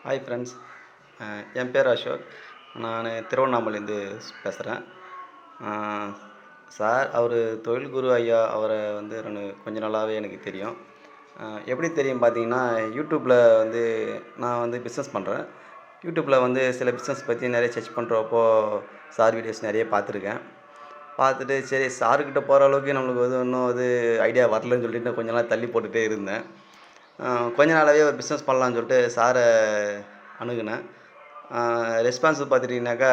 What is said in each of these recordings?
Hi friends. என் பேர் அசோக். நான் திருவண்ணாமலையிலேருந்து பேசுகிறேன். சார் அவர் தொழில் குரு ஐயா அவரை வந்து நான் கொஞ்ச நாளாகவே எனக்கு தெரியும். எப்படி தெரியும் பார்த்தீங்கன்னா, யூடியூப்பில் வந்து நான் வந்து பிஸ்னஸ் பண்ணுறேன். யூடியூப்பில் வந்து சில பிஸ்னஸ் பற்றி நிறைய சர்ச் பண்ணுறப்போ சார் வீடியோஸ் நிறைய பார்த்துருக்கேன். பார்த்துட்டு சரி சாருக்கிட்ட போகிற அளவுக்கு நம்மளுக்கு வந்து இன்னும் அது ஐடியா வரலன்னு சொல்லிட்டு நான் கொஞ்ச நாள் தள்ளி போட்டுகிட்டே இருந்தேன். கொஞ்ச நாளாகவே ஒரு பிஸ்னஸ் பண்ணலான்னு சொல்லிட்டு சாரை அணுகுனேன். ரெஸ்பான்ஸ் பார்த்துட்டிங்கனாக்கா,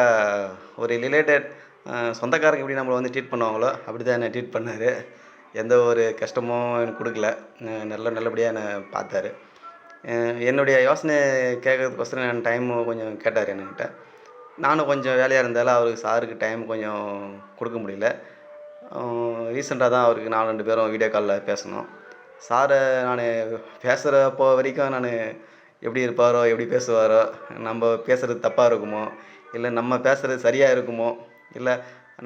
ஒரு ரிலேட்டட் சொந்தக்காரங்க எப்படி நம்மளை வந்து ட்ரீட் பண்ணுவாங்களோ, அப்படி தான் என்னை ட்ரீட் பண்ணார். எந்த ஒரு கஷ்டமும் எனக்கு கொடுக்கல. நல்லபடியாக என்னை பார்த்தாரு. என்னுடைய யோசனை கேட்கறதுக்கோசரம் நான் டைமு கொஞ்சம் கேட்டார் என்கிட்ட. நானும் கொஞ்சம் வேலையாக இருந்தாலும் அவருக்கு சாருக்கு டைம் கொஞ்சம் கொடுக்க முடியல. ரீசெண்டாக தான் அவருக்கு 2 பேரும் வீடியோ காலில் பேசினோம். சாரை நான் பேசுகிறப்போ வரைக்கும் நான் எப்படி இருப்பாரோ, எப்படி பேசுவாரோ, நம்ம பேசுகிறது தப்பாக இருக்குமோ, இல்லை நம்ம பேசுகிறது சரியாக இருக்குமோ, இல்லை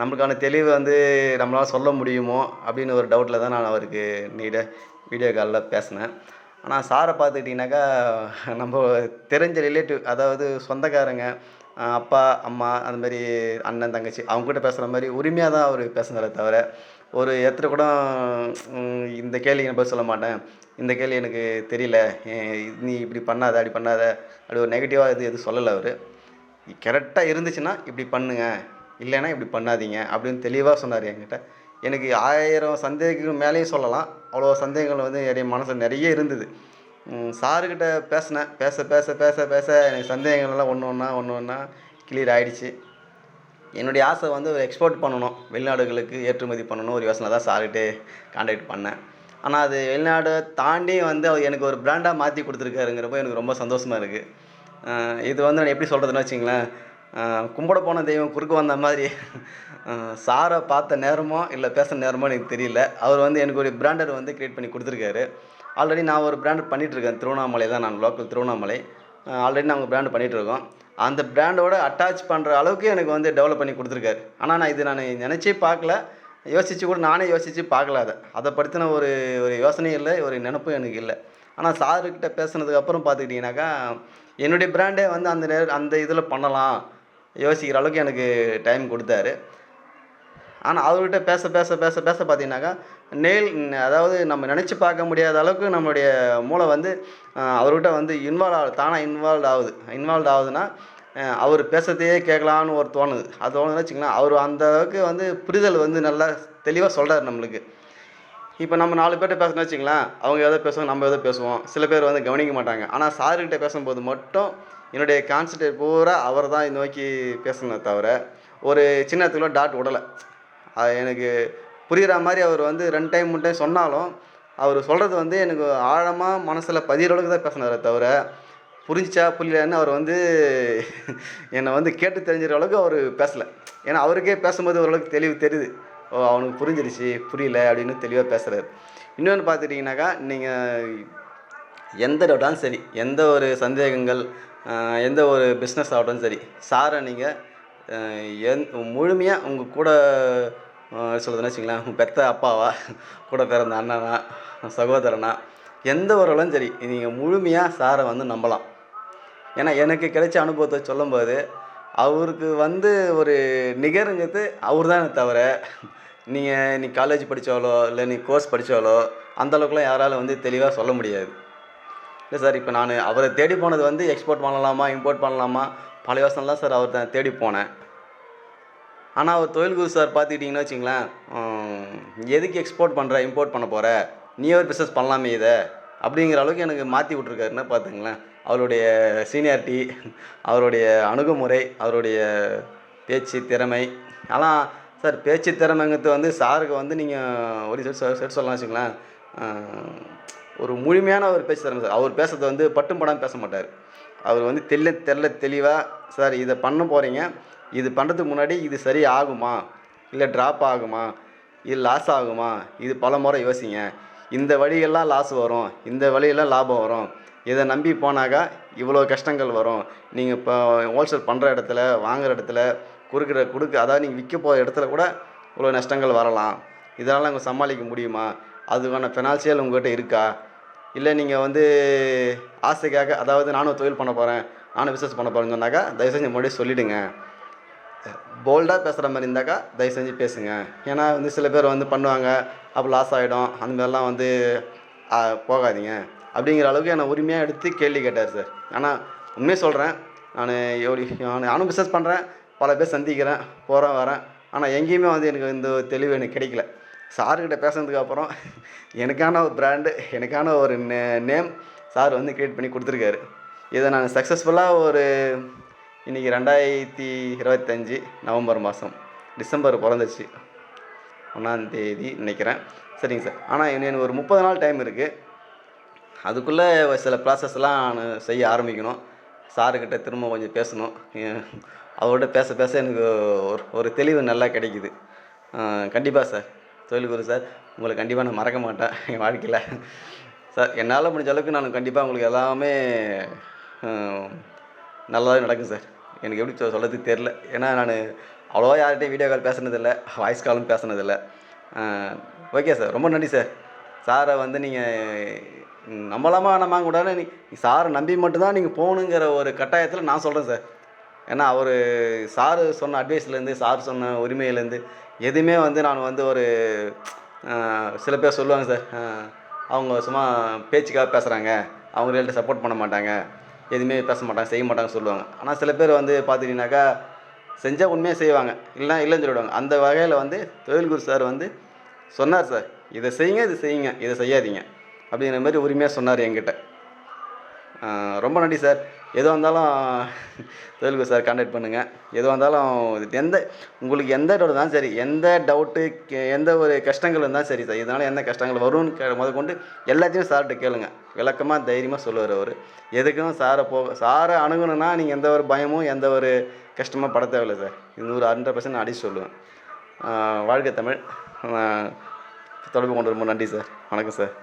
நம்மளுக்கான தெளிவு வந்து நம்மளால் சொல்ல முடியுமோ அப்படின்னு ஒரு டவுட்டில் தான் நான் அவருக்கு வீடியோ காலில் பேசினேன். ஆனால் சாரை பார்த்துக்கிட்டிங்கனாக்கா, நம்ம தெரிஞ்ச ரிலேட்டிவ், அதாவது சொந்தக்காரங்க, அப்பா அம்மா அந்த மாதிரி அண்ணன் தங்கச்சி அவங்ககிட்ட பேசுகிற மாதிரி உரிமையாக தான் அவர் பேசுனாரே தவிர, ஒரு இடத்துல கூட இந்த கேள்விக்கு நான் பதில் சொல்ல மாட்டேன், இந்த கேள்வி எனக்கு தெரியல, நீ இப்படி பண்ணாத அப்படி பண்ணாத அப்படி ஒரு நெகட்டிவாக எதுவும் சொல்லலை அவர். கரெக்டாக இருந்துச்சுன்னா இப்படி பண்ணுங்க, இல்லைன்னா இப்படி பண்ணாதீங்க அப்படின்னு தெளிவாக சொன்னார் என்கிட்ட. எனக்கு 1000 சந்தேகங்கள் மேலேயும் சொல்லலாம். அவ்வளோ சந்தேகங்கள் வந்து என் மனசில் நிறைய இருந்தது. சாருக்கிட்ட பேசினேன். பேச பேச பேச பேச எனக்கு சந்தேகங்கள்லாம் ஒன்று ஒன்றா கிளியர் ஆகிடுச்சு. என்னுடைய ஆசை வந்து எக்ஸ்போர்ட் பண்ணணும், வெளிநாடுகளுக்கு ஏற்றுமதி பண்ணணும் ஒரு யோசனை தான் சார்கிட்டே கான்டாக்ட் பண்ணேன். ஆனால் அது வெளிநாடை தாண்டி வந்து அவர் எனக்கு ஒரு பிராண்டாக மாற்றி கொடுத்துருக்காருங்கிறப்போ எனக்கு ரொம்ப சந்தோஷமாக இருக்குது. இது வந்து நான் எப்படி சொல்கிறதுன்னு வச்சுங்களேன், கும்பிட போன தெய்வம் குறுக்க வந்த மாதிரி சாரை பார்த்த நேரமோ இல்லை பேசுகிற நேரமோ எனக்கு தெரியல. அவர் வந்து எனக்கு ஒரு பிராண்டட் வந்து க்ரியேட் பண்ணி கொடுத்துருக்காரு. ஆல்ரெடி நான் ஒரு பிராண்ட் பண்ணிகிட்ருக்கேன். திருவண்ணாமலை தான், நான் லோக்கல் திருவண்ணாமலை. ஆல்ரெடி நாங்கள் பிராண்டு பண்ணிகிட்ருக்கோம். அந்த பிராண்டோட அட்டாச் பண்ணுற அளவுக்கு எனக்கு வந்து டெவலப் பண்ணி கொடுத்துருக்காரு. ஆனால் நான் நினச்சே பார்க்கல, யோசித்து கூட நானே யோசித்து பார்க்கல. அதை பற்றின ஒரு யோசனையும் இல்லை, ஒரு நினப்பும் எனக்கு இல்லை. ஆனால் சாருக்கிட்ட பேசுனதுக்கப்புறம் பார்த்துக்கிட்டிங்கனாக்கா, என்னுடைய பிராண்டே வந்து அந்த இதில் பண்ணலாம் யோசிக்கிற அளவுக்கு எனக்கு டைம் கொடுத்தாரு. ஆனால் அவர்கிட்ட பேச பேச பேச பேச பார்த்தீங்கன்னாக்கா, அதாவது நம்ம நினச்சி பார்க்க முடியாத அளவுக்கு நம்மளுடைய மூளை வந்து அவர்கிட்ட வந்து தானாக இன்வால்வ் ஆகுதுன்னா, அவர் பேசுறதையே கேட்கலான்னு ஒரு தோணுது. அது தோணுதுன்னு வச்சுங்களேன், அவர் அந்த அளவுக்கு வந்து புரிதல் வந்து நல்லா தெளிவாக சொல்கிறார் நம்மளுக்கு. இப்போ நம்ம 4 பேர்கிட்ட பேசணும்னு வச்சுங்களேன், அவங்க எதோ பேசுவாங்க, நம்ம எதோ பேசுவோம். சில பேர் வந்து கவனிக்க மாட்டாங்க. ஆனால் சாருக்கிட்ட பேசும்போது மட்டும் என்னுடைய கான்சன்ட்ரேட் பூரா அவர் தான் நோக்கி பேசணுமே தவிர, ஒரு சின்ன இடத்துல டாட் விடலை. எனக்கு புரிகிற மாதிரி அவர் வந்து 2 டைம் 3 டைம் சொன்னாலும், அவர் சொல்கிறது வந்து எனக்கு ஆழமாக மனசில் பதிகிற அளவுக்கு தான் பேசினாரே தவிர, புரிஞ்சிச்சா புரியலையான்னு அவர் வந்து என்னை வந்து கேட்டு தெரிஞ்சுக்கிற அளவுக்கு அவர் பேசலை. ஏன்னா அவருக்கே பேசும்போது ஓரளவுக்கு தெளிவு தெரியுது. ஓ, அவனுக்கு புரிஞ்சிருச்சு, புரியல அப்படின்னு தெளிவாக பேசுகிறாரு. இன்னொன்று பார்த்துட்டிங்கனாக்கா, நீங்கள் எந்த டவுட்டாலும் சரி, எந்த ஒரு சந்தேகங்கள், எந்த ஒரு பிஸ்னஸ் ஆகட்டும் சரி, சாரை நீங்கள் முழுமையாக உங்கள் கூட சொல்கிறதுன்னு வச்சுங்களேன், உங்கள் பெத்த அப்பாவா, கூட பிறந்த அண்ணனா, சகோதரனா, எந்த ஒரு சரி, நீங்கள் முழுமையாக சாரை வந்து நம்பலாம். ஏன்னா எனக்கு கிடைச்ச அனுபவத்தை சொல்லும்போது, அவருக்கு வந்து ஒரு நிகருங்கிறது அவர் தானே தவிர, நீ காலேஜ் படித்தாலோ இல்லை நீ கோர்ஸ் படித்தாலோ அந்தளவுக்குலாம் யாராலும் வந்து தெளிவாக சொல்ல முடியாது. இல்லை சார், இப்போ நான் அவரை தேடி போனது வந்து எக்ஸ்போர்ட் பண்ணலாமா, இம்போர்ட் பண்ணலாமா, பல யோசனைலாம் சார் அவர் தான் தேடி போனேன். ஆனால் அவர் தொழில் குரு சார் பார்த்துக்கிட்டிங்கன்னு வச்சுங்களேன், எதுக்கு எக்ஸ்போர்ட் பண்ணுற, இம்போர்ட் பண்ண போகிற, நீயே ஒரு பிஸ்னஸ் பண்ணலாமே இதை அப்படிங்கிற அளவுக்கு எனக்கு மாற்றி விட்ருக்காருன்னா பார்த்துங்களேன். அவருடைய சீனியாரிட்டி, அவருடைய அணுகுமுறை, அவருடைய பேச்சு திறமை. ஆனால் சார், பேச்சு திறமைங்கிறது வந்து சாருக்கு வந்து நீங்கள் ஒரு செட் சொல்லலாம் வச்சுங்களேன், ஒரு முழுமையான ஒரு பேச்சு திறமை சார். அவர் பேசுறது வந்து பட்டும் படாமல் பேச மாட்டார். அவர் வந்து தெளிவாக, சார் இதை பண்ண போகிறீங்க, இது பண்ணுறதுக்கு முன்னாடி இது சரி ஆகுமா, இல்லை ட்ராப் ஆகுமா, இது லாஸ் ஆகுமா, இது பல முறை யோசிங்க. இந்த வழியெல்லாம் லாஸ் வரும், இந்த வழியெல்லாம் லாபம் வரும், இதை நம்பி போனாக்கா இவ்வளோ கஷ்டங்கள் வரும். நீங்கள் இப்போ ஹோல்சேல் பண்ணுற இடத்துல, வாங்குகிற இடத்துல, அதாவது நீங்கள் விற்க போகிற இடத்துல கூட இவ்வளோ நஷ்டங்கள் வரலாம். இதனால் நாங்கள் சமாளிக்க முடியுமா, அதுக்கான ஃபினான்சியல் உங்கள்கிட்ட இருக்கா, இல்லை நீங்கள் வந்து ஆசைக்காக, அதாவது நானும் தொழில் பண்ண போகிறேன், நானும் பிஸ்னஸ் பண்ண போகிறேன்னு சொன்னாக்கா தயவு செஞ்சு முன்னாடியே சொல்லிவிடுங்க. போல்டாக பேசுகிற மாதிரி இருந்தாக்கா தயவு செஞ்சு பேசுங்க. ஏன்னா வந்து சில பேர் வந்து பண்ணுவாங்க, அப்போ லாஸ் ஆகிடும், அந்த மாதிரிலாம் வந்து போகாதீங்க அப்படிங்கிற அளவுக்கு என்னை உரிமையாக எடுத்து கேள்வி கேட்டார் சார். ஆனால் உண்மையை சொல்கிறேன், நானும் பிஸ்னஸ் பண்ணுறேன், பல பேர் சந்திக்கிறேன், போகிறேன் வரேன். ஆனால் எங்கேயுமே வந்து எனக்கு இந்த தெளிவு எனக்கு கிடைக்கல. சார்கிட்ட பேசுனதுக்கு அப்புறம் எனக்கான ஒரு பிராண்டு, எனக்கான ஒரு நேம் சார் வந்து க்ரியேட் பண்ணி கொடுத்துருக்காரு. இதை நான் சக்ஸஸ்ஃபுல்லாக இன்றைக்கி 2025 நவம்பர் மாதம், டிசம்பர் பிறந்துச்சு 1ஆம் தேதி நினைக்கிறேன். சரிங்க சார். ஆனால் எனக்கு ஒரு 30 நாள் டைம் இருக்குது. அதுக்குள்ளே சில ப்ராசஸ்லாம் நான் செய்ய ஆரம்பிக்கணும். சாருக்கிட்ட திரும்ப கொஞ்சம் பேசணும். அவரோட பேச பேச எனக்கு ஒரு தெளிவு நல்லா கிடைக்குது. கண்டிப்பாக சார், தொழில் குரு சார், உங்களை கண்டிப்பாக நான் மறக்க மாட்டேன் என் வாழ்க்கையில். சார், என்னால் முடிஞ்ச அளவுக்கு நான் கண்டிப்பாக உங்களுக்கு எல்லாமே நல்லாவே நடக்கும் சார். எனக்கு எப்படி சொல்கிறதுக்கு தெரில. ஏன்னா நான் அவ்வளோவா யார்கிட்டையும் வீடியோ கால் பேசுனதில்லை, வாய்ஸ் காலும் பேசுனதில்லை. ஓகே சார், ரொம்ப நன்றி சார். சாரை வந்து நீங்கள் நம்பலாமா வேணாமாங்க கூடாது, நீ சாரை நம்பி மட்டும்தான் நீங்கள் போகணுங்கிற ஒரு கட்டாயத்தில் நான் சொல்கிறேன் சார். ஏன்னா சார் சொன்ன அட்வைஸ்லேருந்து, சார் சொன்ன உரிமையிலேருந்து எதுவுமே வந்து நான் வந்து சில பேர் சொல்லுவாங்க சார், அவங்க சும்மா பேச்சுக்காக பேசுகிறாங்க, அவங்க ரியல்ட்ட சப்போர்ட் பண்ண மாட்டாங்க, எதுவுமே பேச மாட்டாங்க, செய்ய மாட்டாங்கன்னு சொல்லுவாங்க. ஆனால் சில பேர் வந்து பார்த்துக்கிட்டிங்கனாக்கா செஞ்சால் உண்மையாக செய்வாங்க, இல்லைன்னு சொல்லிவிடுவாங்க. அந்த வகையில் வந்து தொழில் குரு சார் வந்து சொன்னார் சார், இதை செய்யுங்க, இது செய்யுங்க, இதை செய்யாதீங்க அப்படிங்கிற மாதிரி உரிமையாக சொன்னார் என்கிட்ட. ரொம்ப நன்றி சார். எதுவாக இருந்தாலும் தொழில் குரு சார் கான்டாக்ட் பண்ணுங்கள். எதுவாக இருந்தாலும் உங்களுக்கு எந்த டவுட் இருந்தாலும் சரி, எந்த டவுட்டு எந்த ஒரு கஷ்டங்கள் இருந்தாலும் சரி சார், இதனால் என்ன கஷ்டங்கள் வரும்னு முதற்கொண்டு எல்லாத்தையும் சார்கிட்ட கேளுங்க. விளக்கமாக தைரியமாக சொல்லுவார் அவர். எதுக்கும் சாரை அணுகணுன்னா நீங்கள் எந்த ஒரு பயமும் எந்த ஒரு கஷ்டமாக பட தேவையில்லை சார். 100% நான் அடிச்சு சொல்லுவேன். வாழ்க தமிழ். தொடர்பு கொண்டு ரொம்ப நன்றி சார். வணக்கம் சார்.